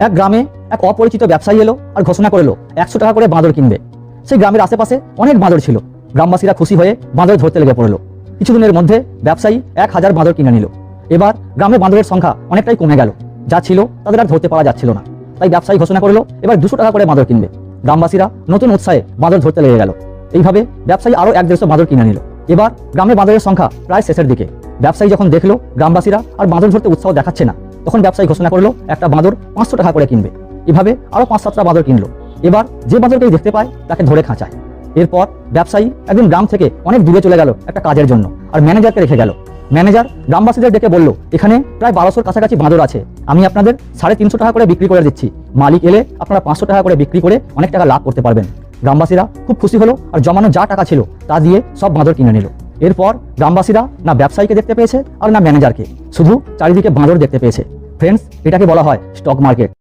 এক গ্রামে এক অপরিচিত ব্যবসায়ী এলো আর ঘোষণা করলো 100 টাকা করে বাঁদর কিনবে। সেই গ্রামের আশেপাশে অনেক বাঁদর ছিল। গ্রামবাসীরা খুশি হয়ে বাঁদর ধরতে লেগে পড়লো। কিছুদিনের মধ্যে ব্যবসায়ী 1000 বাঁদর কিনে নিল। এবার গ্রামে বাঁদরের সংখ্যা অনেকটাই কমে গেল। যা ছিল তাদের আর ধরতে পারা যাচ্ছিল না। তাই ব্যবসায়ী ঘোষণা করলো এবার 200 টাকা করে বাঁদর কিনবে। গ্রামবাসীরা নতুন উৎসাহে বাঁদর ধরতে লেগে গেল। এইভাবে ব্যবসায়ী আরও 150 বাঁদর কিনে নিল। এবার গ্রামে বাঁদরের সংখ্যা প্রায় শেষের দিকে। ব্যবসায়ী যখন দেখলো গ্রামবাসীরা আর বাঁদর ধরতে উৎসাহ দেখাচ্ছে না, তখন ব্যবসায়ী ঘোষণা করলো একটা বাঁদর 500 টাকা করে কিনবে। এভাবে আরও 5-7টা বাঁদর কিনলো। এবার যে বাঁদরকেই দেখতে পায় তাকে ধরে খাঁচায়। এরপর ব্যবসায়ী একদিন গ্রাম থেকে অনেক দূরে চলে গেল একটা কাজের জন্য, আর ম্যানেজারকে রেখে গেল। ম্যানেজার গ্রামবাসীদের ডেকে বলল, এখানে প্রায় 1200-র কাছাকাছি বাঁদর আছে, আমি আপনাদের 350 টাকা করে বিক্রি করে দিচ্ছি। মালিক এলে আপনারা 500 টাকা করে বিক্রি করে অনেক টাকা লাভ করতে পারবেন। গ্রামবাসীরা খুব খুশি হলো আর জমানো যা টাকা ছিল তা দিয়ে সব বাঁদর কিনে নিল। এরপর গ্রামবাসীরা না ব্যবসায়ীকে দেখতে পেয়েছে আর না ম্যানেজারকে, শুধু চারিদিকে বাঁদর দেখতে পেয়েছে। ফ্রেন্ডস, এটাকে বলা হয় স্টক মার্কেট।